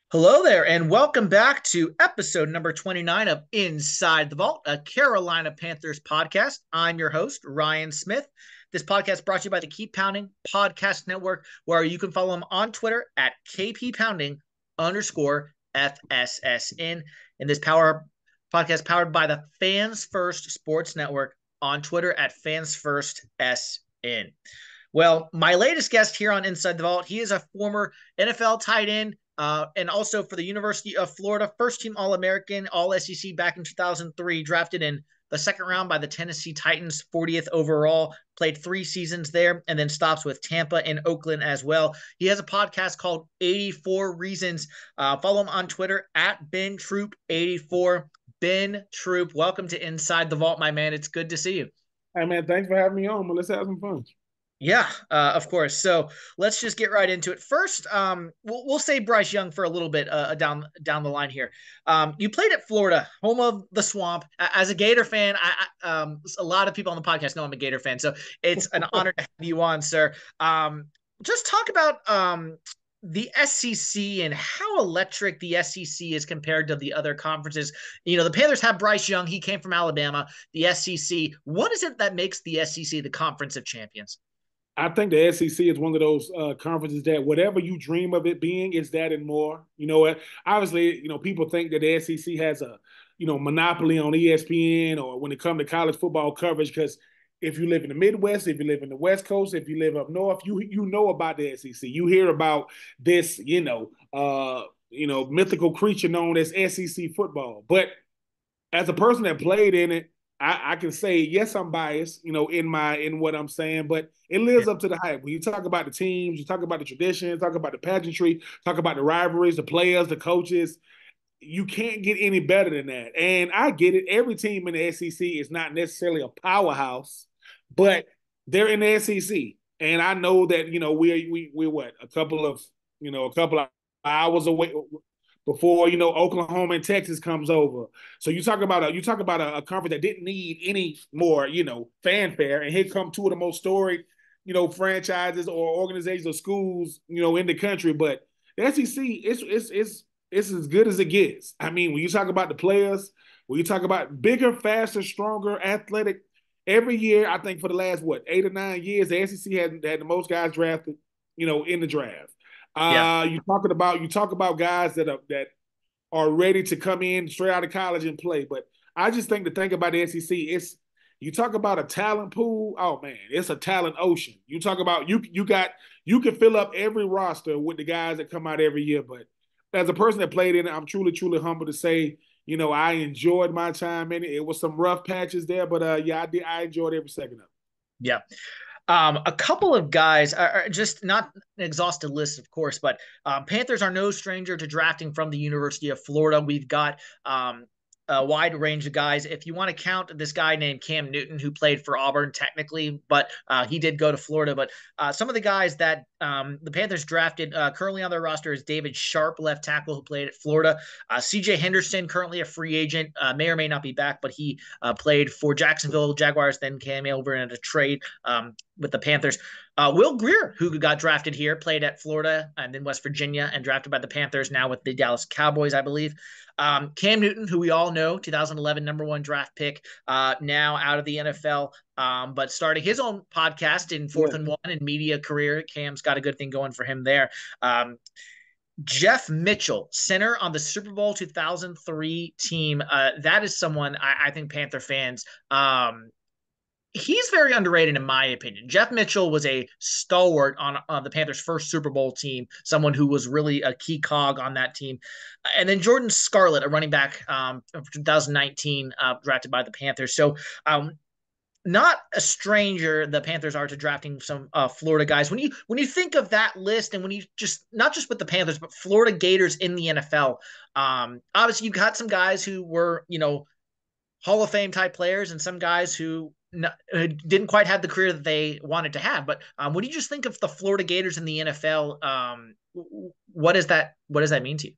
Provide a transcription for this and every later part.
Hello there, and welcome back to episode number 29 of Inside the Vault, a Carolina Panthers podcast. I'm your host, Ryan Smith. This podcast brought to you by the Keep Pounding Podcast Network, where you can follow them on Twitter at KP_Pounding_FSSN. And this podcast powered by the Fans First Sports Network on Twitter at Fans First SN. Well, my latest guest here on Inside the Vault, he is a former NFL tight end, and also for the University of Florida, first team All American, All SEC back in 2003, drafted in the second round by the Tennessee Titans, 40th overall, played 3 seasons there, and then stops with Tampa and Oakland as well. He has a podcast called 84 Reasons. Follow him on Twitter at Ben Troupe 84. Ben Troupe, welcome to Inside the Vault, my man. It's good to see you. Hey man, thanks for having me on. Let's have some fun. Yeah, of course. So let's just get right into it. First, we'll say Bryce Young for a little bit down the line here. You played at Florida, home of the Swamp. As a Gator fan, a lot of people on the podcast know I'm a Gator fan, so it's an honor to have you on, sir. Just talk about the SEC and how electric the SEC is compared to the other conferences. You know, the Panthers have Bryce Young. He came from Alabama. The SEC. What is it that makes the SEC the Conference of Champions? I think the SEC is one of those conferences that whatever you dream of it being is that and more. Obviously, people think that the SEC has a, monopoly on ESPN or when it comes to college football coverage because if you live in the Midwest, if you live in the West Coast, if you live up north, you know about the SEC. You hear about this, mythical creature known as SEC football. But as a person that played in it, I can say yes, I'm biased, in what I'm saying, but it lives up to the hype. When you talk about the teams, you talk about the tradition, talk about the pageantry, talk about the rivalries, the players, the coaches. You can't get any better than that. And I get it. Every team in the SEC is not necessarily a powerhouse, but they're in the SEC. And I know that we're what a couple of hours away before Oklahoma and Texas comes over. So you talk about a conference that didn't need any more fanfare, and here come two of the most storied franchises or organizations or schools in the country. But the SEC it's as good as it gets. I mean, when you talk about the players, when you talk about bigger, faster, stronger, athletic, every year I think for the last 8 or 9 years the SEC had the most guys drafted in the draft. Yeah. You talk about guys that are ready to come in straight out of college and play. But I just think the thing about the SEC is you talk about a talent pool. Oh man, it's a talent ocean. You talk about you can fill up every roster with the guys that come out every year. But as a person that played in it, I'm truly, truly humbled to say, I enjoyed my time in it. It was some rough patches there, but yeah, I did. I enjoyed every second of it. Yeah. A couple of guys are just not an exhaustive list, of course, but Panthers are no stranger to drafting from the University of Florida. We've got a wide range of guys. If you want to count this guy named Cam Newton, who played for Auburn technically, but he did go to Florida. But some of the guys that the Panthers drafted currently on their roster is David Sharp, left tackle, who played at Florida. CJ Henderson, currently a free agent, may or may not be back, but he played for Jacksonville Jaguars, then came over in a trade with the Panthers. Will Grier, who got drafted here, played at Florida and then West Virginia and drafted by the Panthers, now with the Dallas Cowboys, I believe. Cam Newton, who we all know, 2011 #1 draft pick, now out of the NFL, but starting his own podcast in Fourth and One and media career. Cam's got a good thing going for him there. Jeff Mitchell, center on the Super Bowl 2003 team. That is someone I think Panther fans he's very underrated in my opinion. Jeff Mitchell was a stalwart on the Panthers' first Super Bowl team, someone who was really a key cog on that team. And then Jordan Scarlett, a running back of 2019, drafted by the Panthers. So not a stranger the Panthers are to drafting some Florida guys. When you think of that list, and when you just not just with the Panthers, but Florida Gators in the NFL, obviously you've got some guys who were Hall of Fame type players, and some guys who didn't quite have the career that they wanted to have. But what do you just think of the Florida Gators in the NFL? What does that mean to you? It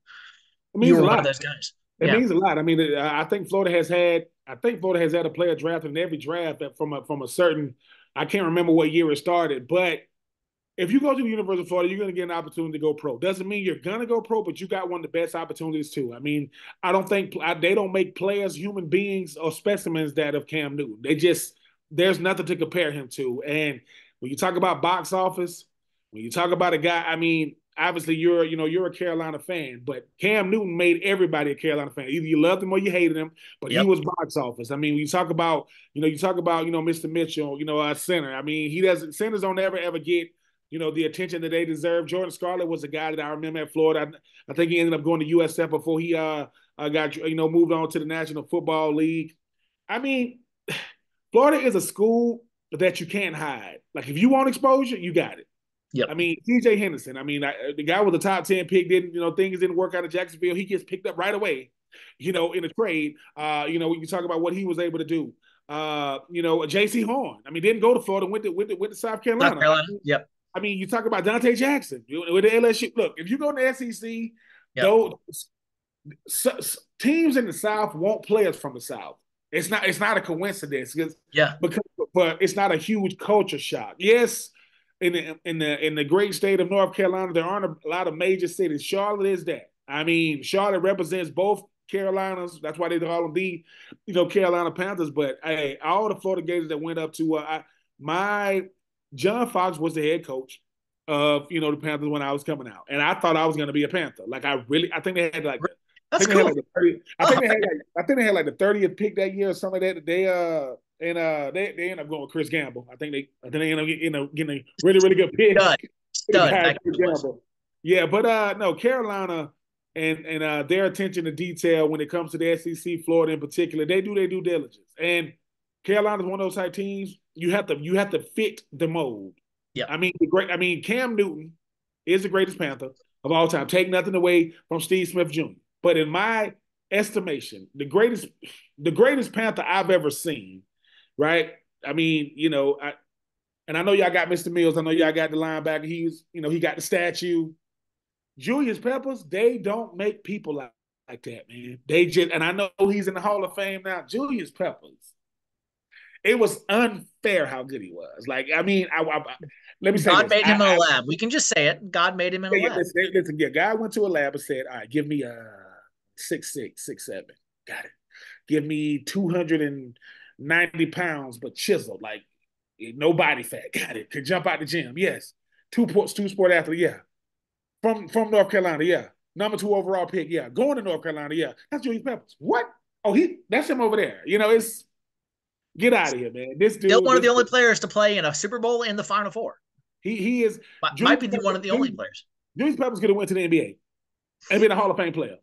You means a were one of lot. those guys. It Yeah. means a lot. I mean, I think Florida has had a player drafted in every draft that from a certain. I can't remember what year it started, but if you go to the University of Florida, you're going to get an opportunity to go pro. Doesn't mean you're going to go pro, but you got one of the best opportunities too. I mean, I don't think they don't make players human beings or specimens that of Cam Newton. There's nothing to compare him to. And when you talk about box office, when you talk about a guy, I mean, obviously you're a Carolina fan, but Cam Newton made everybody a Carolina fan. Either you loved him or you hated him, but he Yep. was box office. I mean, when you talk about Mr. Mitchell, our center. I mean, centers don't ever get the attention that they deserve. Jordan Scarlett was a guy that I remember at Florida. I think he ended up going to USF before he got moved on to the National Football League. I mean, Florida is a school that you can't hide. Like if you want exposure, you got it. Yep. I mean, TJ Henderson. I mean, the guy was a top 10 pick. Things didn't work out of Jacksonville. He gets picked up right away. In a trade. We can talk about what he was able to do. J.C. Horn. I mean, didn't go to Florida. Went to South South Carolina. Carolina. Yep. I mean, you talk about Dante Jackson with the LSU. Look, if you go to the SEC, Yep. those teams in the South won't players from the South. It's not a coincidence because but it's not a huge culture shock. Yes, in the great state of North Carolina, there aren't a lot of major cities. Charlotte is that. I mean, Charlotte represents both Carolinas. That's why they call them the Carolina Panthers. But hey, all the Florida Gators that went up to my John Fox was the head coach of the Panthers when I was coming out, and I thought I was going to be a Panther. Like I think they had like That's cool. I think they had like the 30th pick that year or something like that. They end up going with Chris Gamble. I think they end up getting a really really good pick. Stud. Yeah, but no, Carolina and their attention to detail when it comes to the SEC, Florida in particular, they do their due diligence. And Carolina's one of those type teams you have to fit the mold. Yeah. I mean, Cam Newton is the greatest Panther of all time. Take nothing away from Steve Smith Jr. But in my estimation, the greatest Panther I've ever seen, right? I mean, and I know y'all got Mr. Mills. I know y'all got the linebacker. He got the statue. Julius Peppers, they don't make people like that, man. And I know he's in the Hall of Fame now. Julius Peppers, it was unfair how good he was. Like, I mean, let me say God this. made him in a lab. We can just say it. God made him in a lab. Listen, guy went to a lab and said, all right, give me 6'6", 6'7". Got it. Give me 290 pounds, but chiseled, like no body fat. Got it. Could jump out the gym. Yes. Two sport athlete. Yeah. From North Carolina. Yeah. Number 2 overall pick. Yeah. Going to North Carolina. Yeah. That's Julius Peppers. What? Oh, that's him over there. It's get out of here, man. This dude still one of the only players to play in a Super Bowl in the Final Four. He is. Might be one of the only players. Julius Peppers could have went to the NBA and been a Hall of Fame player.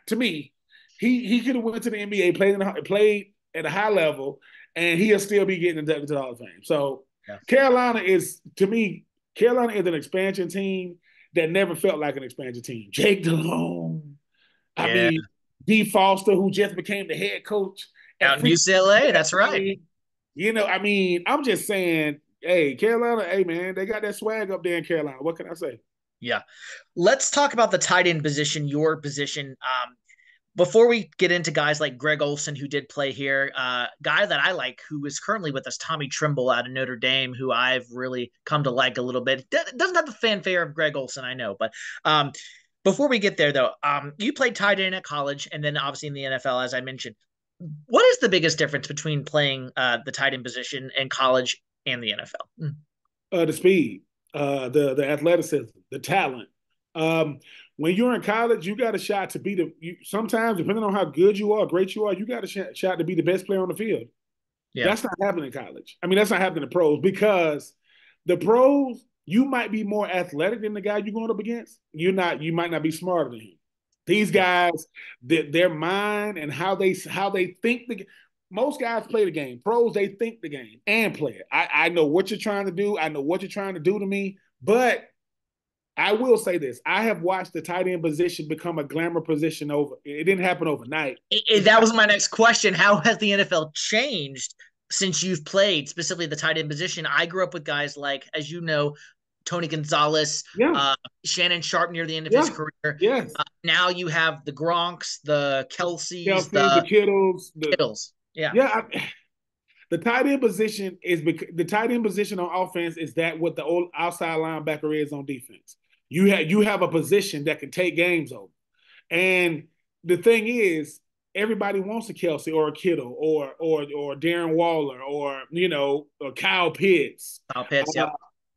To me, he could have went to the NBA, played at a high level, and he'll still be getting into the Hall of Fame. So Carolina is an expansion team that never felt like an expansion team. Jake Delhomme, I mean, D. Foster, who just became the head coach out in UCLA. That's right. I'm just saying, hey, Carolina, hey man, they got that swag up there in Carolina. What can I say? Yeah. Let's talk about the tight end position, your position. Before we get into guys like Greg Olsen, who did play here, guy that I like, who is currently with us, Tommy Trimble out of Notre Dame, who I've really come to like a little bit. Doesn't have the fanfare of Greg Olsen, I know. But before we get there, though, you played tight end at college and then obviously in the NFL, as I mentioned. What is the biggest difference between playing the tight end position in college and the NFL? The speed, the athleticism, the talent. When you're in college, you got a shot to be sometimes, depending on how good you are, great you are, you got a shot to be the best player on the field. Yeah. That's not happening in college. I mean, that's not happening in pros because the pros, you might be more athletic than the guy you're going up against. You might not be smarter than him. These guys, their mind and how they think most guys play the game. Pros, they think the game and play it. I know what you're trying to do. I know what you're trying to do to me, but I will say this. I have watched the tight end position become a glamour position it didn't happen overnight. That was my next question. How has the NFL changed since you've played specifically the tight end position? I grew up with guys like, as you know, Tony Gonzalez, Shannon Sharp near the end of his career. Yes. Now you have the Gronks, the Kelseys, the Kittles. Kittles. Yeah. Yeah. The tight end position is the tight end position on offense is that what the old outside linebacker is on defense. You have a position that can take games over. And the thing is, everybody wants a Kelsey or a Kittle or Darren Waller or Kyle Pitts. Kyle Pitts, Uh,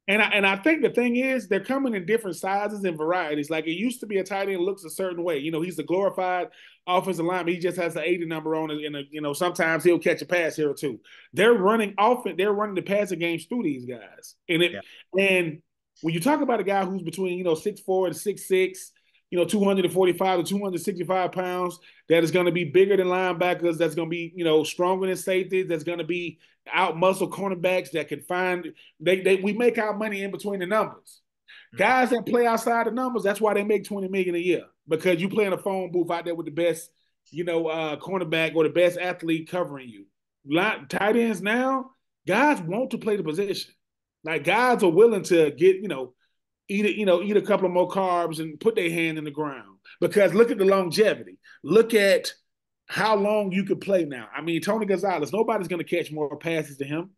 yep. and I think the thing is they're coming in different sizes and varieties. Like it used to be a tight end looks a certain way. He's a glorified offensive lineman. He just has the 80 number on it, and sometimes he'll catch a pass here or two. They're running the passing games through these guys. Yeah. And when you talk about a guy who's between 6'4" and 6'6", 245 to 265 pounds, that is going to be bigger than linebackers, that's going to be, stronger than safeties, that's going to be out muscle cornerbacks that can find we make our money in between the numbers. Guys that play outside the numbers, that's why they make 20 million a year, because you play in a phone booth out there with the best, cornerback or the best athlete covering you. Tight ends now, guys want to play the position. Like guys are willing to get, eat a couple of more carbs and put their hand in the ground. Because look at the longevity. Look at how long you could play now. I mean, Tony Gonzalez, nobody's going to catch more passes than him,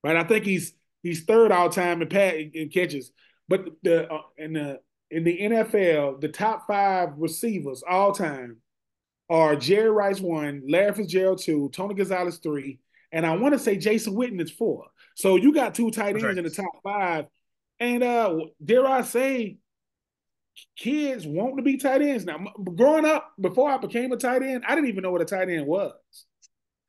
right? I think he's third all time in catches. But in the NFL, the top 5 receivers all time are Jerry Rice 1, Larry Fitzgerald 2, Tony Gonzalez 3, and I want to say Jason Witten is 4. So you got 2 tight ends in the top 5. And dare I say, kids want to be tight ends. Now, growing up, before I became a tight end, I didn't even know what a tight end was.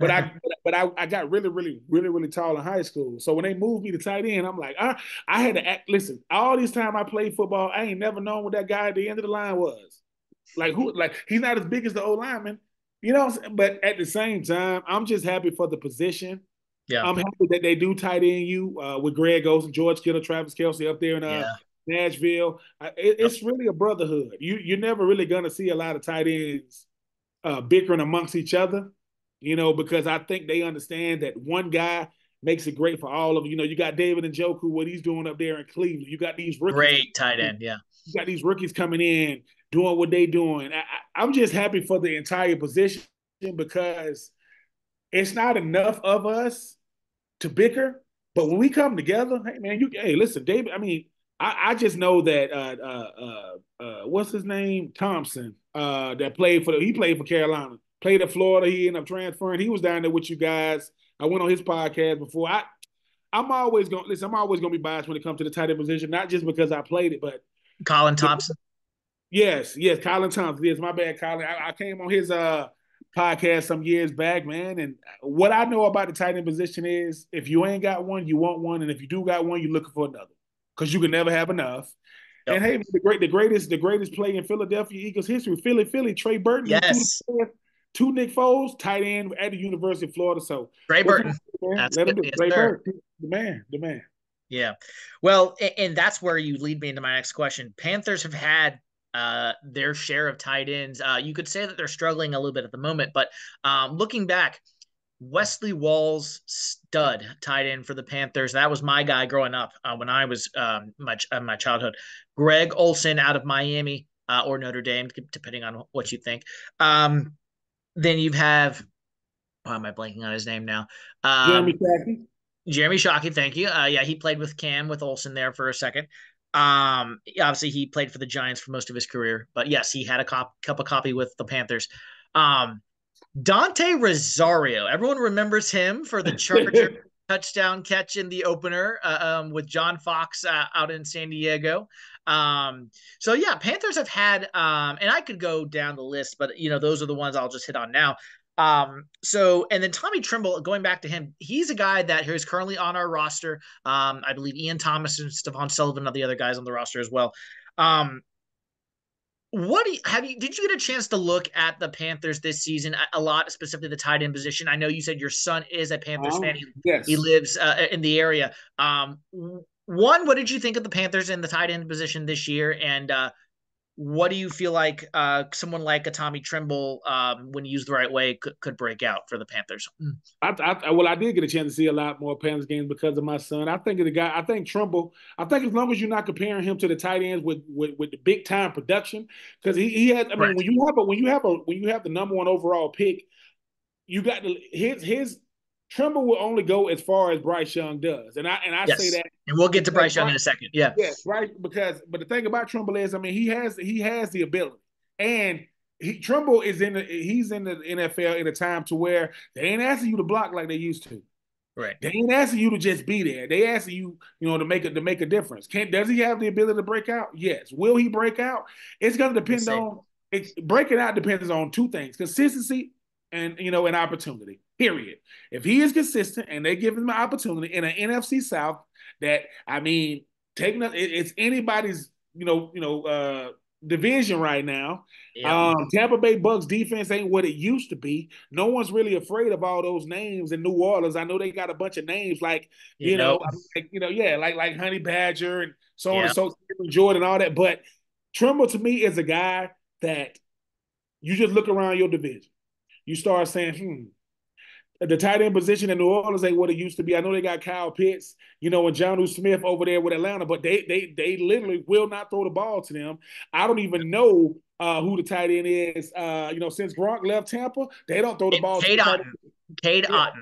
But I got really, really, really, really tall in high school. So when they moved me to tight end, I'm like, I had to act. Listen, all this time I played football, I ain't never known what that guy at the end of the line was. Like who? Like he's not as big as the old lineman, But at the same time, I'm just happy for the position. Yeah. I'm happy that they do tight end you with Greg Olsen, George Kittle, Travis Kelce up there in Nashville. It's really a brotherhood. You're never really going to see a lot of tight ends bickering amongst each other, because I think they understand that one guy makes it great for all of them. You got David Njoku, what he's doing up there in Cleveland. You got these rookies. Great tight end, yeah. You got these rookies coming in, doing what they doing. I'm just happy for the entire position because it's not enough of us to bicker, but when we come together, hey man, listen, David. I mean, I just know that what's his name, Thompson, that played for Carolina, played at Florida. He ended up transferring. He was down there with you guys. I went on his podcast before. I'm always gonna be biased when it comes to the tight end position, not just because I played it, but Colin Thompson. Yes, Colin Thompson. Yes, my bad, Colin. I came on his podcast some years back, man. And what I know about the tight end position is if you ain't got one, you want one. And if you do got one, you're looking for another. Because you can never have enough. Yep. And hey, the greatest play in Philadelphia Eagles history, Philly, Trey Burton, yes. two Nick Foles, tight end at the University of Florida. So Trey Burton. Let him do Trey Burton. The man. Yeah. Well, and that's where you lead me into my next question. Panthers have had their share of tight ends. You could say that they're struggling a little bit at the moment, but looking back, Wesley Walls, stud tight end for the Panthers. That was my guy growing up when I was my childhood. Greg Olsen out of Miami or Notre Dame, depending on what you think. Then you have, why am I blanking on his name now? Jeremy Shockey, thank you. He played with Cam with Olsen there for a second. Obviously he played for the Giants for most of his career, but yes, he had a cup of coffee with the Panthers. Dante Rosario, everyone remembers him for the Charger touchdown catch in the opener with John Fox out in San Diego. Panthers have had, and I could go down the list, but those are the ones I'll just hit on now. And then Tommy Tremble, going back to him, he's a guy that is currently on our roster. I believe Ian Thomas and Stephon Sullivan are the other guys on the roster as well. Did you get a chance to look at the Panthers this season a lot, specifically the tight end position? I know you said your son is a Panthers fan. Yes. He lives in the area. One, what did you think of the Panthers in the tight end position this year? And what do you feel like someone like a Tommy Tremble, when used the right way, could break out for the Panthers? I did get a chance to see a lot more Panthers games because of my son. I think Tremble. I think as long as you're not comparing him to the tight ends with the big time production, because he has. I mean, when you have the number one overall pick, you got his Trimble will only go as far as Bryce Young does, and I say Yes. that And we'll get to because Bryce Young in a second. Yeah. yeah, right. But the thing about Trimble is, I mean, he has the ability, and Trimble is he's in the NFL in a time to where they ain't asking you to block like they used to. Right. They ain't asking you to just be there. They asking you, to make a difference. Does he have the ability to break out? Yes. Will he break out? It's going to We'll depend see. on breaking out depends on two things: consistency and an opportunity. Period. If he is consistent and they give him an opportunity in an NFC South that I mean, it's anybody's division right now. Yep. Tampa Bay Bucks defense ain't what it used to be. No one's really afraid of all those names in New Orleans. I know they got a bunch of names like Yep. yeah, like Honey Badger and so on and Yep. so Jordan and all that. But Trimble to me is a guy that you just look around your division, you start saying, the tight end position in New Orleans ain't what it used to be. I know they got Kyle Pitts, and Jonnu Smith over there with Atlanta, but they literally will not throw the ball to them. I don't even know who the tight end is. Since Gronk left Tampa, they don't throw the ball to Cade the tight Otton. end. Cade Yeah.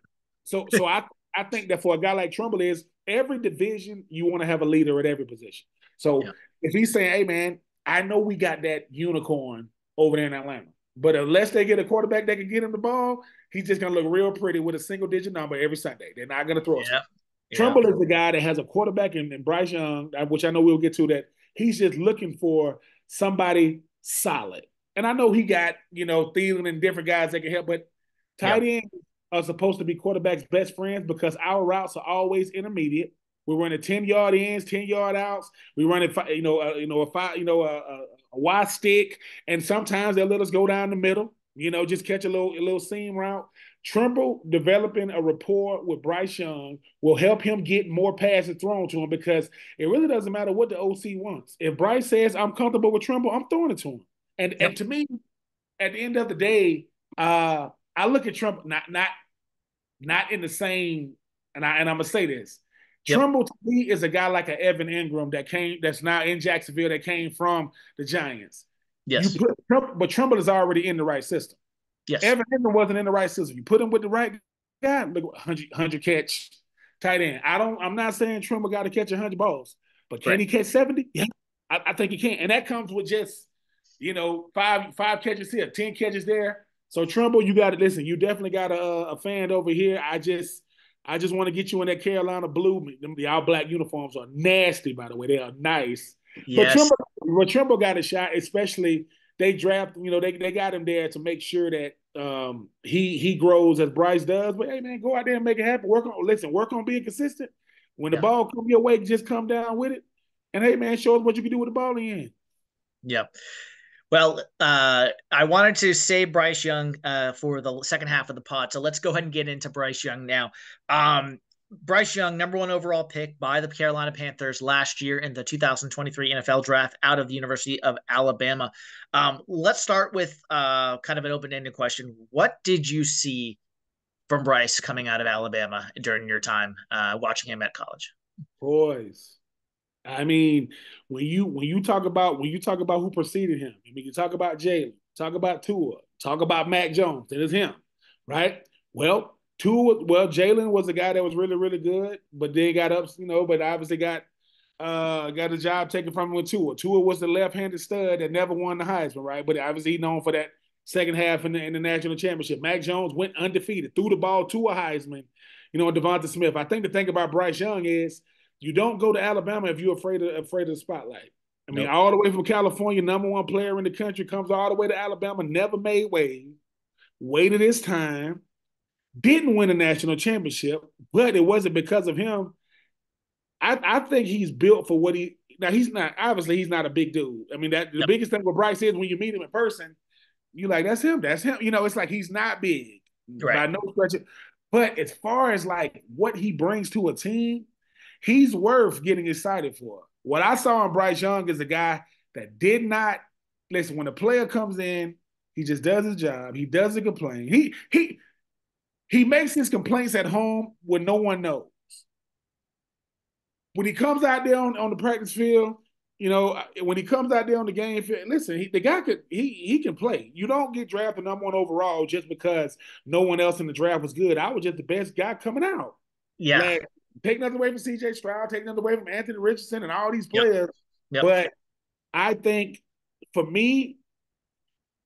Otton. So I think that for a guy like Trumbull is every division you want to have a leader at every position. So Yeah. if he's saying, "Hey man, I know we got that unicorn over there in Atlanta, but unless they get a quarterback that can get him the ball, he's just gonna look real pretty with a single digit number every Sunday. They're not gonna throw it to him." Yep. Yep. Trumbull is the guy that has a quarterback in Bryce Young, which I know we'll get to, that he's just looking for somebody solid. And I know he got, Thielen and different guys that can help, but tight Yep. ends are supposed to be quarterbacks' best friends because our routes are always intermediate. We're running 10-yard ins, 10-yard outs. We run it, a wide stick, and sometimes they'll let us go down the middle. Just catch a little seam route. Trimble developing a rapport with Bryce Young will help him get more passes thrown to him because it really doesn't matter what the OC wants. If Bryce says I'm comfortable with Trimble, I'm throwing it to him. And Yep. and to me, at the end of the day, I look at Trimble not in the same, and I'm gonna say this. Yep. Trimble to me is a guy like an Evan Ingram that's now in Jacksonville that came from the Giants. Yes. But Trimble is already in the right system. Yes. Evan Ingram wasn't in the right system. You put him with the right guy, look, 100 catch tight end. I'm not saying Trimble got to catch 100 balls, but can Right. he catch 70? Yeah, I think he can, and that comes with just five catches here, 10 catches there. So Trimble, you got to listen. You definitely got a fan over here. I just want to get you in that Carolina blue. The all black uniforms are nasty, by the way. They are nice. But Yes. Trimble got a shot, especially they draft. They got him there to make sure that he grows as Bryce does. But hey, man, go out there and make it happen. Work on being consistent. When the Yeah. ball come your way, just come down with it. And hey, man, show us what you can do with the ball in the end. Yep. Well, I wanted to save Bryce Young for the second half of the pod, so let's go ahead and get into Bryce Young now. Bryce Young, number one overall pick by the Carolina Panthers last year in the 2023 NFL Draft out of the University of Alabama. Let's start with kind of an open-ended question. What did you see from Bryce coming out of Alabama during your time watching him at college? Boys. I mean, when you talk about who preceded him, I mean, you talk about Jalen, talk about Tua, talk about Mac Jones. It is him, right? Jalen was a guy that was really, really good, but then got up, but obviously got the job taken from him with Tua. Tua was the left-handed stud that never won the Heisman, right? But obviously he's known for that second half in the national championship. Mac Jones went undefeated, threw the ball to a Heisman, and Devonta Smith. I think the thing about Bryce Young is you don't go to Alabama if you're afraid of the spotlight. I mean, Nope. all the way from California, number one player in the country, comes all the way to Alabama, never made waves, waited his time, didn't win a national championship, but it wasn't because of him. I think he's built for what he now. He's not a big dude. I mean, that the Yep. biggest thing with Bryce is when you meet him in person, you like, that's him. That's him. It's like he's not big Right. by no stretch. But as far as like what he brings to a team, he's worth getting excited for. What I saw in Bryce Young is a guy that did not listen. When a player comes in, he just does his job. He doesn't complain. He makes his complaints at home when no one knows. When he comes out there on the practice field, when he comes out there on the game field, listen, the guy he can play. You don't get drafted #1 overall just because no one else in the draft was good. I was just the best guy coming out. Yeah. Like, take nothing away from C.J. Stroud, take nothing away from Anthony Richardson and all these Yep. players, Yep. but I think for me,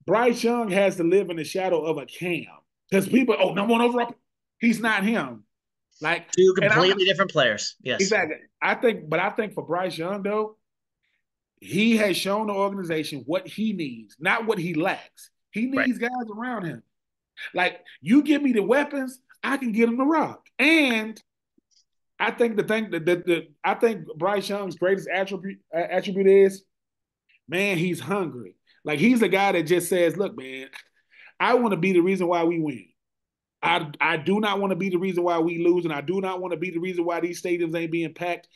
Bryce Young has to live in the shadow of a Cam because people, oh, #1 overall, he's not him. Like, Two and I'm completely different players. Yes. exactly. I think for Bryce Young though, he has shown the organization what he needs, not what he lacks. He Right. needs guys around him. Like, you give me the weapons, I can get him the rock. And I think I think Bryce Young's greatest attribute is, man, he's hungry. Like, he's a guy that just says, look, man, I want to be the reason why we win. I do not want to be the reason why we lose, and I do not want to be the reason why these stadiums ain't being packed.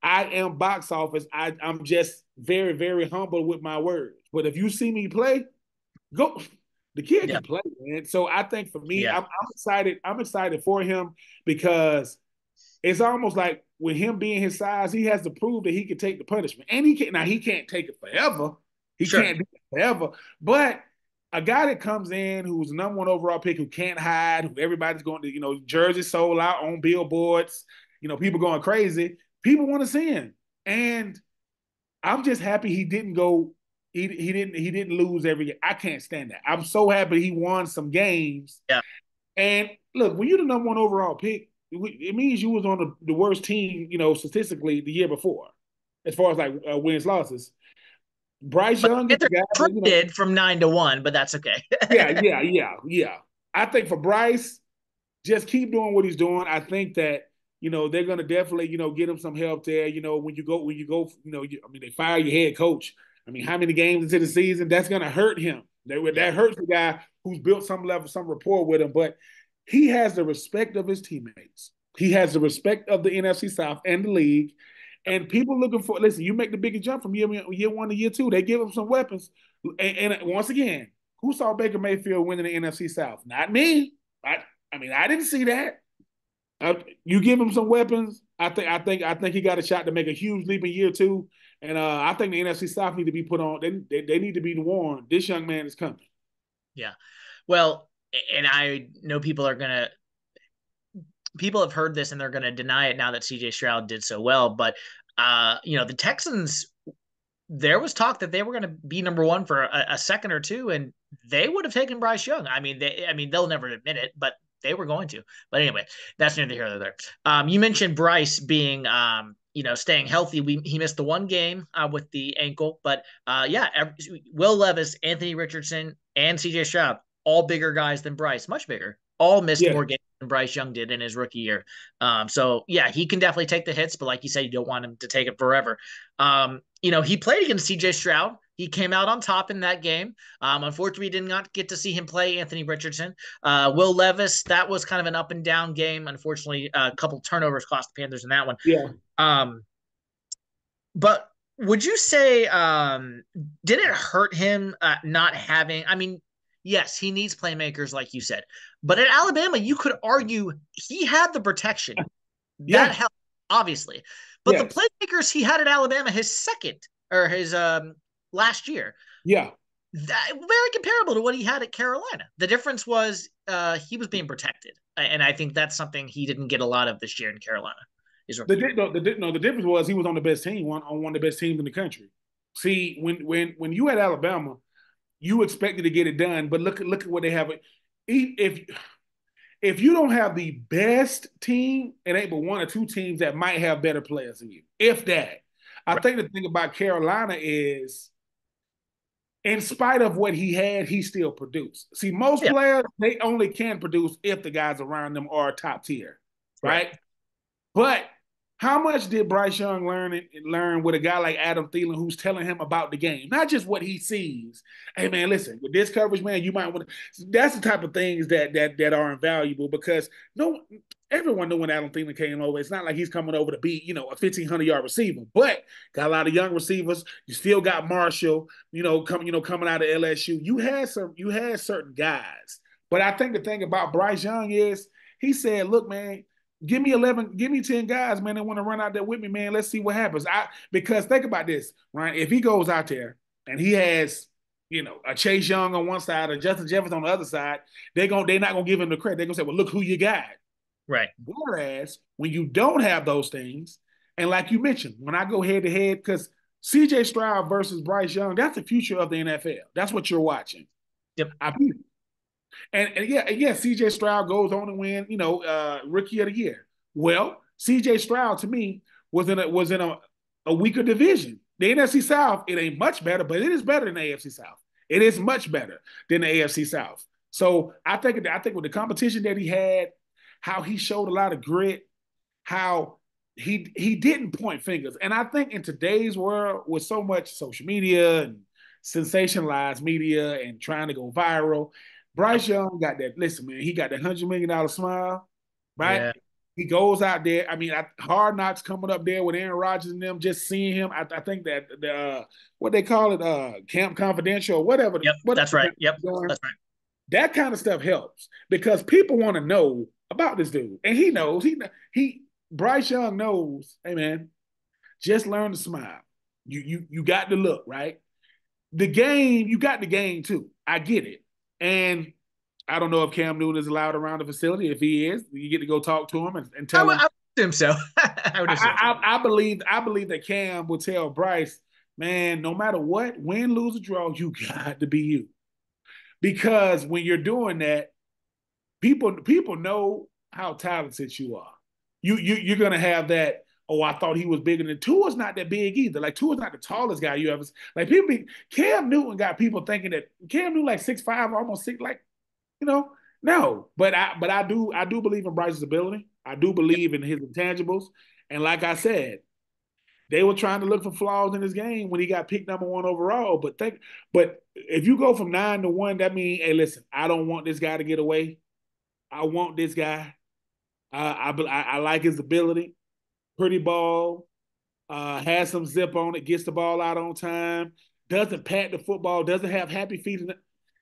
I am box office. I'm just very, very humble with my words. But if you see me play, go. The kid Yeah. can play, man. So I think for me, Yeah. I'm excited. I'm excited for him because it's almost like with him being his size, he has to prove that he can take the punishment. And he can't. Now, he can't take it forever. He Sure. can't do it forever. But a guy that comes in who's the #1 overall pick, who can't hide, who everybody's going to, jersey sold out on billboards, people going crazy. People want to see him. And I'm just happy he didn't go. He didn't lose every game. I can't stand that. I'm so happy he won some games. Yeah. And look, when you're the #1 overall pick, it means you was on the worst team, statistically the year before, as far as like wins losses. Bryce But Young is the Panthers guy that, traded from 9-1, but that's okay. yeah. I think for Bryce, just keep doing what he's doing. I think that they're going to definitely get him some help there. When you go, they fire your head coach. I mean, how many games into the season? That's going to hurt him. Yeah. That hurts the guy who's built some level, some rapport with him. But he has the respect of his teammates. He has the respect of the NFC South and the league. And people looking for, listen, you make the biggest jump from year 1 to year 2. They give him some weapons. And once again, who saw Baker Mayfield winning the NFC South? Not me. I didn't see that. You give him some weapons. I think he got a shot to make a huge leap in year 2. And I think the NFC South need to be put on. They need to be warned. This young man is coming. Yeah. Well, and I know people have heard this and they're gonna deny it now that CJ Stroud did so well. But the Texans, there was talk that they were gonna be #1 for a second or two, and they would have taken Bryce Young. I mean, they'll never admit it, but they were going to. But anyway, that's neither here nor there. You mentioned Bryce being staying healthy. He missed the one game with the ankle, but Will Levis, Anthony Richardson, and CJ Stroud, all bigger guys than Bryce, much bigger. All missed Yeah. more games than Bryce Young did in his rookie year. So yeah, he can definitely take the hits, but like you said, you don't want him to take it forever. He played against CJ Stroud. He came out on top in that game. Unfortunately, we did not get to see him play Anthony Richardson. Will Levis, that was kind of an up and down game. Unfortunately, a couple turnovers cost the Panthers in that one. Yeah. But would you say did it hurt him not having? I mean, yes, he needs playmakers, like you said. But at Alabama, you could argue he had the protection. That Yeah. helped, obviously. But the Yes. playmakers he had at Alabama his last year, Yeah. that very comparable to what he had at Carolina. The difference was he was being protected. And I think that's something he didn't get a lot of this year in Carolina. The difference was he was on the best team, on one of the best teams in the country. See, when you at Alabama, you expected to get it done, but look at what they have. If you don't have the best team, it ain't but one or two teams that might have better players than you, if that. I Right. think the thing about Carolina is, in spite of what he had, he still produced. See, most Yeah. players, they only can produce if the guys around them are top tier, Right. right? But how much did Bryce Young learn with a guy like Adam Thielen, who's telling him about the game, not just what he sees? Hey man, listen, with this coverage, man, you might want to. That's the type of things that are invaluable because everyone knew when Adam Thielen came over. It's not like he's coming over to be a 1,500-yard receiver, but got a lot of young receivers. You still got Marshall, coming out of LSU. You had certain guys, but I think the thing about Bryce Young is he said, look, man. Give me 11, give me 10 guys, man, that want to run out there with me, man. Let's see what happens. Because think about this, right? If he goes out there and he has, a Chase Young on one side or Justin Jefferson on the other side, they're not gonna give him the credit. They're gonna say, well, look who you got. Right. Whereas when you don't have those things, and like you mentioned, when I go head to head, because CJ Stroud versus Bryce Young, that's the future of the NFL. That's what you're watching. Yep. I yeah, CJ Stroud goes on to win, Rookie of the Year. Well, CJ Stroud to me was in a weaker division. The NFC South, it ain't much better, but it is better than the AFC South. It is much better than the AFC South. So I think with the competition that he had, how he showed a lot of grit, how he didn't point fingers. And I think in today's world with so much social media and sensationalized media and trying to go viral, Bryce Young got that. Listen, man, he got that $100 million smile, right? Yeah. He goes out there. I mean, Hard Knocks coming up there with Aaron Rodgers and them, just seeing him. I think that the what they call it, Camp Confidential or whatever. Yep. Whatever That's right. Yep. doing, That's right. that kind of stuff helps because people want to know about this dude, and he knows. He Bryce Young knows. Hey, man, just learn to smile. You got the look, right? The game, you got the game too. I get it. And I don't know if Cam Newton is allowed around the facility. If he is, you get to go talk to him and tell him. I would assume so. I would assume so. I believe that Cam will tell Bryce, man, no matter what, win, lose, or draw, you got to be you. Because when you're doing that, people know how talented you are. You're gonna have that. Oh, I thought he was bigger than Tua's not that big either. Like Tua's not the tallest guy you ever. Like Cam Newton got people thinking that Cam Newton like 6'5", almost six. Like no. But I do believe in Bryce's ability. I do Yep. believe in his intangibles. And like I said, they were trying to look for flaws in his game when he got picked number one overall. But if you go from 9-1, that means, hey, listen, I don't want this guy to get away. I want this guy. I like his ability. Pretty ball. Has some zip on it. Gets the ball out on time. Doesn't pat the football. Doesn't have happy feet.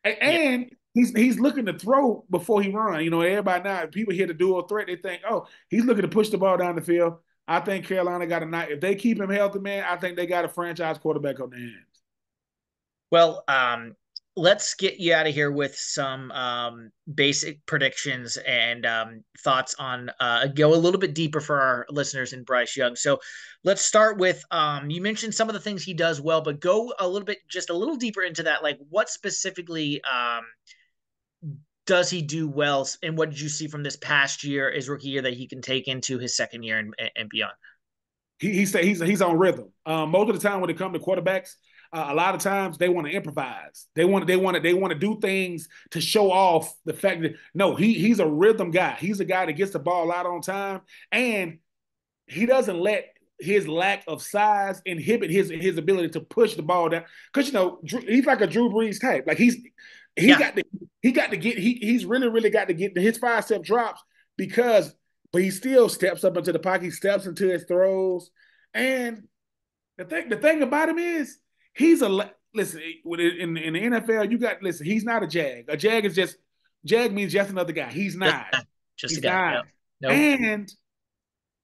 Yeah. And he's looking to throw before he runs. Everybody now, people hear the dual threat, they think, oh, he's looking to push the ball down the field. I think Carolina got a night. If they keep him healthy, man, I think they got a franchise quarterback on their hands. Well, let's get you out of here with some basic predictions and thoughts on go a little bit deeper for our listeners in Bryce Young. So let's start with you mentioned some of the things he does well, but go a little bit, just a little deeper into that. Like what specifically does he do well, and what did you see from this past year, his rookie year, that he can take into his second year and beyond? He said he's on rhythm. Most of the time when it comes to quarterbacks, a lot of times they want to improvise. They want to do things to show off the fact that no, he's a rhythm guy. He's a guy that gets the ball out on time, and he doesn't let his lack of size inhibit his ability to push the ball down. Because he's like a Drew Brees type. Like he Yeah. got to get he's really got to get his 5-step drops because but he still steps up into the pocket, he steps into his throws. And the thing about him is he's a listen in the NFL, he's not a jag. A jag means just another guy. He's Just, not. just a He's guy. not. Yep. Nope.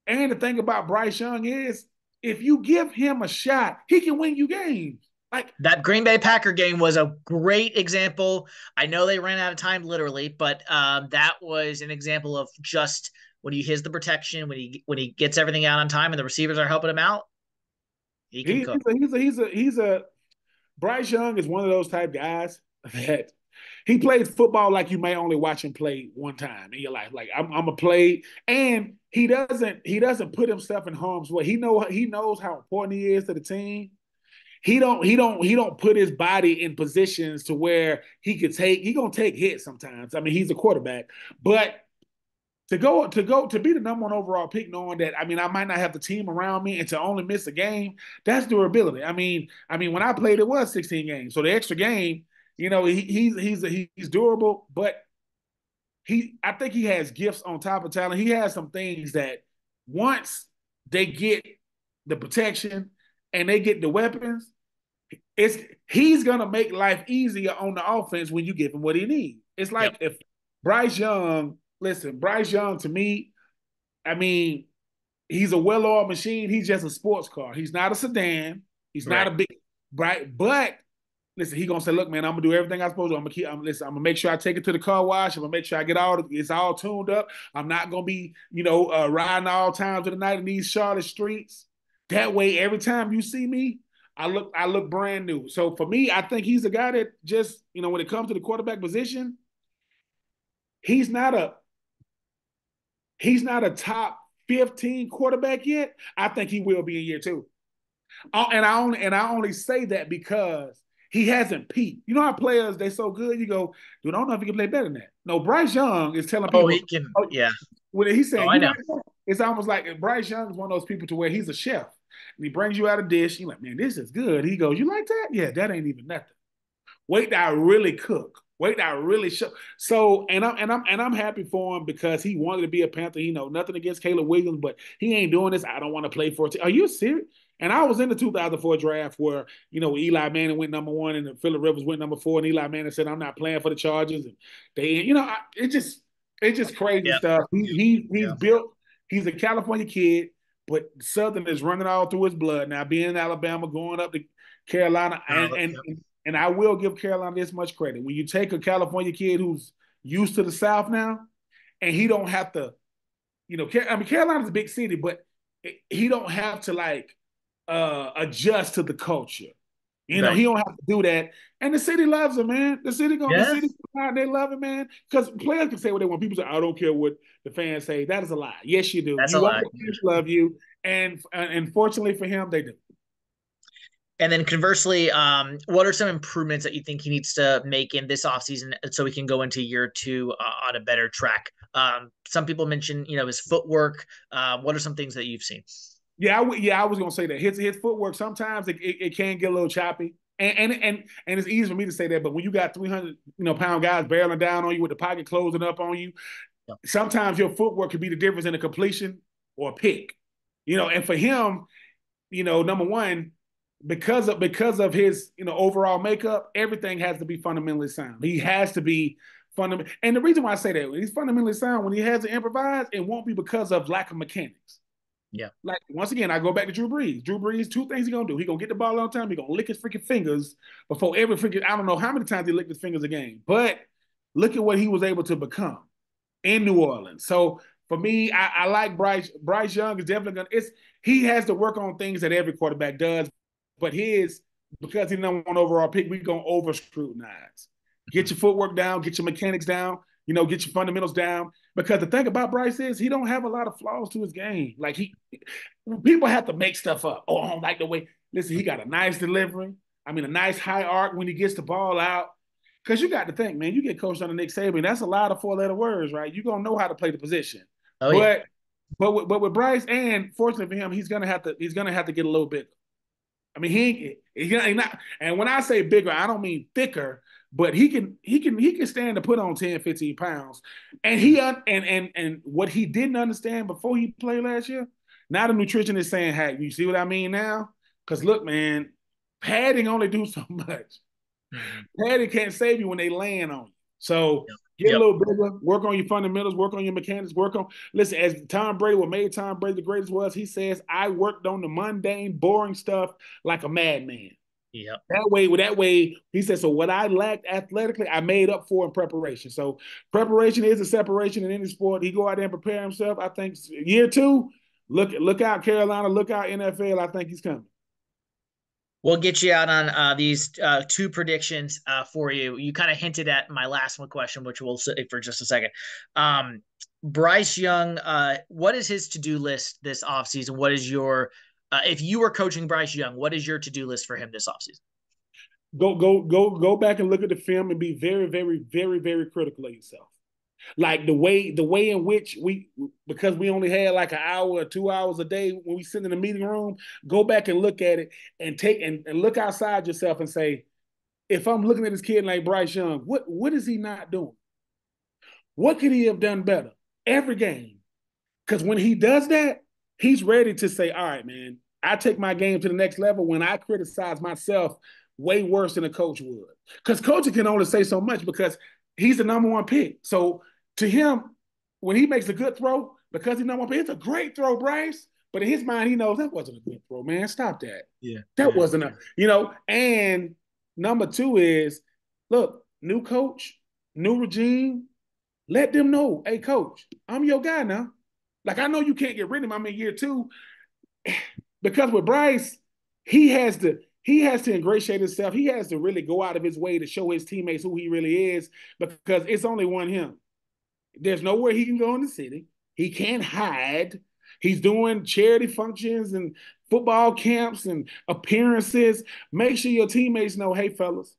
And the thing about Bryce Young is if you give him a shot, he can win you games. Like That Green Bay Packer game was a great example. I know they ran out of time literally, but that was an example of just when he hits the protection, when he gets everything out on time, and the receivers are helping him out, he can he's cook. a Bryce Young is one of those type guys that he plays football like you may only watch him play one time in your life. Like I'm a play, and he doesn't put himself in harm's way. He knows how important he is to the team. He don't put his body in positions to where he gonna take hits sometimes. I mean, he's a quarterback, but to be the number one overall pick, knowing that I might not have the team around me and to only miss a game, that's durability. When I played, it was 16 games, so the extra game, he's durable, but I think he has gifts on top of talent. He has some things that once they get the protection and they get the weapons, he's gonna make life easier on the offense when you give him what he needs. It's Yep. like if Bryce Young to me, I mean, he's a well-oiled machine. He's just a sports car. He's not a sedan. He's not Right. a big, right? But listen, he gonna say, "Look, man, I'm gonna do everything I'm supposed to. I'm gonna keep. Listen. I'm gonna make sure I take it to the car wash. I'm gonna make sure I get it's all tuned up. I'm not gonna be, riding all times of the night in these Charlotte streets. That way, every time you see me, I look brand new. So for me, I think he's a guy that just, when it comes to the quarterback position, he's not a he's not a top 15 quarterback yet. I think he will be in year two. And I only say that because he hasn't peaked. You know how players they so good, you go, dude, I don't know if he can play better than that. No, Bryce Young is telling Oh, he people, can. oh, Yeah. when he's Oh, saying I you know. like that, it's almost like Bryce Young is one of those people to where he's a chef and he brings you out a dish. You're like, man, this is good. He goes, you like that? Yeah, that ain't even nothing. Wait till I really cook. Wait till I really show. So, and I'm happy for him because he wanted to be a Panther. He know nothing against Caleb Williams, but he ain't doing this. I don't want to play for it. Are you serious? And I was in the 2004 draft where, Eli Manning went number one and Phillip Rivers went number four, and Eli Manning said, "I'm not playing for the Chargers." And it's just crazy Yep. stuff. He's Yeah. built. He's a California kid, but Southern is running all through his blood. Now, being in Alabama, going up to Carolina, and Charlotte. and Yep. and I will give Carolina this much credit. When you take a California kid who's used to the South now, and he don't have to, Carolina's a big city, but he don't have to like adjust to the culture. Right. He don't have to do that. And the city loves him, man. The Yeah. city, they love him, man. Because players can say what they want. People say, "I don't care what the fans say." That is a lie. Yes, you do. That's a You want lot. the fans to love you, and fortunately for him, they do. And then conversely, what are some improvements that you think he needs to make in this offseason so we can go into year two on a better track? Some people mention, his footwork. What are some things that you've seen? Yeah, I was gonna say that his footwork sometimes it can get a little choppy, and it's easy for me to say that, but when you got 300 pound guys barreling down on you with the pocket closing up on you, Yep. sometimes your footwork could be the difference in a completion or a pick. And for him, number one, because of his overall makeup, everything has to be fundamentally sound. He has to be fundamental, and the reason why I say that he's fundamentally sound when he has to improvise, it won't be because of lack of mechanics. Yeah. Like once again, I go back to Drew Brees. Drew Brees, two things he gonna do. He gonna get the ball on time. He gonna lick his freaking fingers before every freaking. I don't know how many times he licked his fingers a game, but look at what he was able to become in New Orleans. So for me, I like Bryce. Bryce Young is definitely gonna. He has to work on things that every quarterback does, but because he's number one overall pick, we gonna over scrutinize. Get your footwork down, get your mechanics down, get your fundamentals down. Because the thing about Bryce is he don't have a lot of flaws to his game. Like people have to make stuff up. Oh, I don't like the way. Listen, he got a nice delivery. I mean, a nice high arc when he gets the ball out. Because you got to think, man, you get coached under Nick Saban. That's a lot of four-letter words, right? You're gonna know how to play the position. Oh, yeah. But with Bryce, and fortunately for him, he's gonna have to get a little bit. I mean, he not. And when I say bigger, I don't mean thicker, but he can stand to put on 10, 15 pounds. And what he didn't understand before he played last year, now the nutritionist saying, "Hey, you see what I mean now? Because look, man, padding only do so much. Mhm. Padding can't save you when they land on you. So Yep. get a Yep. little bigger, work on your fundamentals, work on your mechanics, listen, as Tom Brady, what made Tom Brady the greatest was he says, I worked on the mundane, boring stuff like a madman. Yep. That way, he said, so what I lacked athletically, I made up for in preparation. So preparation is a separation in any sport. He go out there and prepare himself. I think year two, look out Carolina, look out NFL. I think he's coming. We'll get you out on these two predictions for you. You kind of hinted at my last one question, which we'll say for just a second. Bryce Young, what is his to-do list this offseason? What is if you were coaching Bryce Young, what is your to-do list for him this offseason? Go back and look at the film and be very, very, very, very critical of yourself. Like the way in which because we only had like an hour or 2 hours a day when we sit in the meeting room, go back and look at it and take and look outside yourself and say, if I'm looking at this kid like Bryce Young, what is he not doing? What could he have done better every game? Because when he does that, he's ready to say, all right, man, I take my game to the next level when I criticize myself way worse than a coach would. Because coaching can only say so much because he's the number one pick. So to him, when he makes a good throw, because he know it's a great throw, Bryce. But in his mind, he knows that wasn't a good throw, man. Stop that. Yeah. That Yeah. wasn't and number two is, look, new coach, new regime, let them know, hey, coach, I'm your guy now. Like, I know you can't get rid of him. I'm in year two. Because with Bryce, he has to ingratiate himself. He has to really go out of his way to show his teammates who he really is, because it's only one him. There's nowhere he can go in the city. He can't hide. He's doing charity functions and football camps and appearances. Make sure your teammates know, hey, fellas,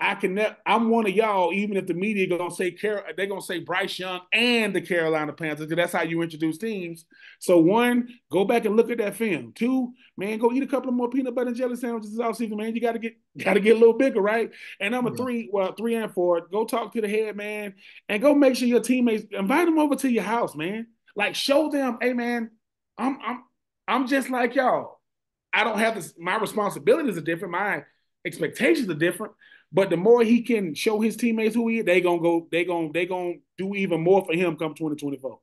I'm one of y'all, even if the media gonna say they're gonna say Bryce Young and the Carolina Panthers, because that's how you introduce teams. So one, go back and look at that film. Two, man, go eat a couple of more peanut butter and jelly sandwiches this offseason, man. You gotta get a little bigger, right? And number Yeah. three, well, three and four, go talk to the head man and go make sure your teammates invite them over to your house, man. Like, show them, hey man, I'm I'm I'm just like y'all. I don't have this. My responsibilities are different. My expectations are different. But the more he can show his teammates who he is, they gonna go. They gonna do even more for him come 2024.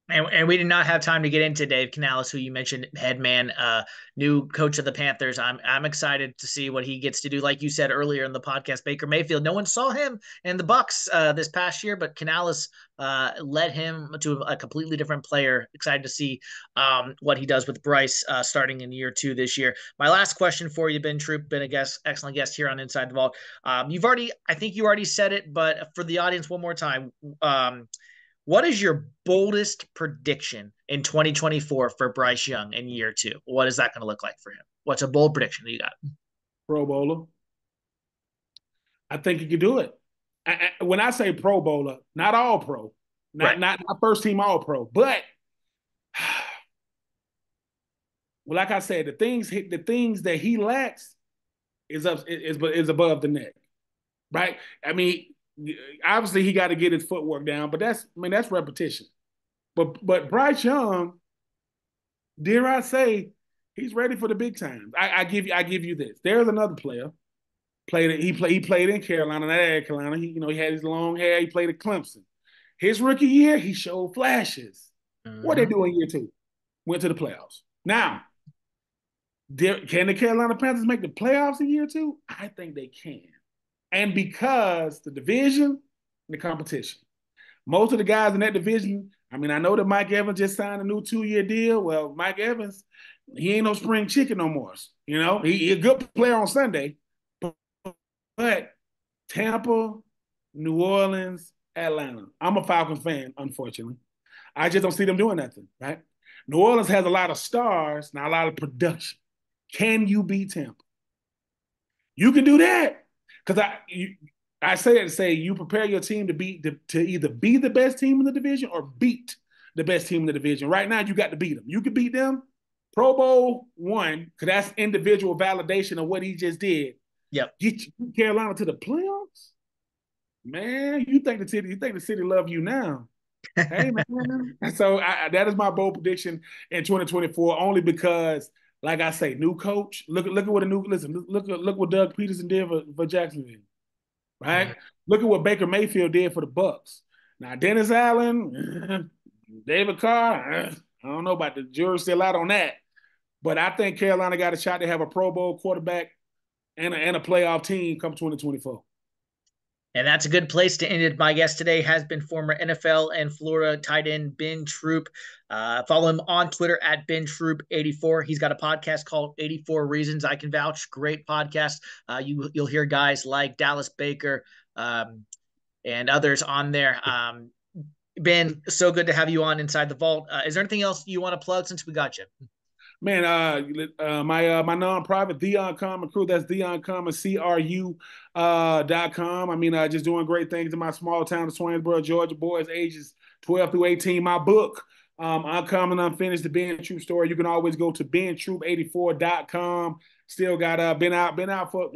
And we did not have time to get into Dave Canales, who you mentioned, head man, new coach of the Panthers. I'm excited to see what he gets to do. Like you said earlier in the podcast, Baker Mayfield. No one saw him in the Bucks this past year, but Canales led him to a completely different player. Excited to see what he does with Bryce starting in year 2 this year. My last question for you, Ben Troupe, been a guest, excellent guest here on Inside the Vault. I think you already said it, but for the audience, one more time. What is your boldest prediction in 2024 for Bryce Young in year 2? What is that going to look like for him? What's a bold prediction that you got? Pro Bowler. I think he could do it. When I say Pro Bowler, not all pro, not Right. not not first team All Pro, but well, like I said, the things that he lacks is above the neck, right? I mean, obviously he got to get his footwork down, but that's repetition. But Bryce Young, dare I say, he's ready for the big times. I give you this. There's another player he played in Carolina, not at Carolina. He had his long hair. He played at Clemson. His rookie year, he showed flashes. What they Mm-hmm. do in year two? Went to the playoffs. Now, can the Carolina Panthers make the playoffs in year two? I think they can. And because the division and the competition. Most of the guys in that division, I mean, I know that Mike Evans just signed a new 2-year deal. Well, Mike Evans, he ain't no spring chicken no more. He a good player on Sunday, but Tampa, New Orleans, Atlanta. I'm a Falcons fan, unfortunately. I just don't see them doing nothing, right? New Orleans has a lot of stars, not a lot of production. Can you beat Tampa? You can do that. Because I say it to say you prepare your team to either be the best team in the division or beat the best team in the division. Right now, you got to beat them. You can beat them. Pro Bowl one, because that's individual validation of what he just did. Yep. Get Carolina to the playoffs, man. You think the city love you now? Hey, man. And so that is my bold prediction in 2024, only because, like I say, new coach. Look at what a new listen. Look what Doug Peterson did for Jacksonville, right? Mm-hmm. Look at what Baker Mayfield did for the Bucks. Now Dennis Allen, David Carr. I don't know about the jury's still out on that, but I think Carolina got a shot to have a Pro Bowl quarterback and a playoff team come 2024. And that's a good place to end it. My guest today has been former NFL and Florida tight end Ben Troupe. Follow him on Twitter at Ben Troupe84. He's got a podcast called 84 Reasons I Can Vouch. Great podcast. You'll hear guys like Dallas Baker and others on there. Ben, so good to have you on Inside the Vault. Is there anything else you want to plug since we got you? Man, my nonprofit, The Uncommon Crew, that's The Uncommon CRU.com. I mean, just doing great things in my small town of Swainsboro, Georgia, boys ages 12 through 18. My book, Uncommon Unfinished, the Ben Troupe story. You can always go to bentroop84.com. Still got been out for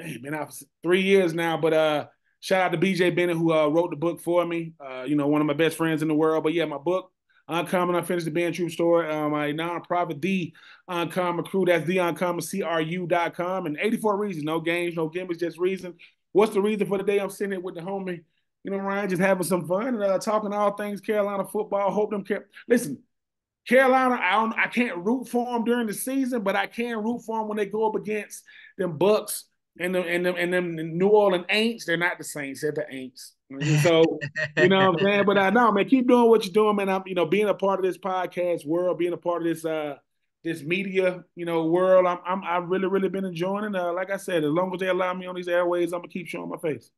3 years now, but shout out to BJ Bennett who wrote the book for me. One of my best friends in the world. But yeah, my book, Uncommon Unfinished, the Ben Troupe story. My nonprofit, The Uncommon Crew, that's theuncommon.cru.com. And 84 reasons, no games, no gimmicks, just reason. What's the reason for the day? I'm sitting here with the homie, Ryan, just having some fun and talking all things Carolina football. Hope them listen. Carolina, I can't root for them during the season, but I can root for them when they go up against them Bucks and them New Orleans Aints. They're not the Saints, they're the Aints. So you know what I'm saying. But I know, man, keep doing what you're doing, man. I'm being a part of this podcast world, being a part of this media world. I've really been enjoying it. Like I said, as long as they allow me on these airways, I'm gonna keep showing my face.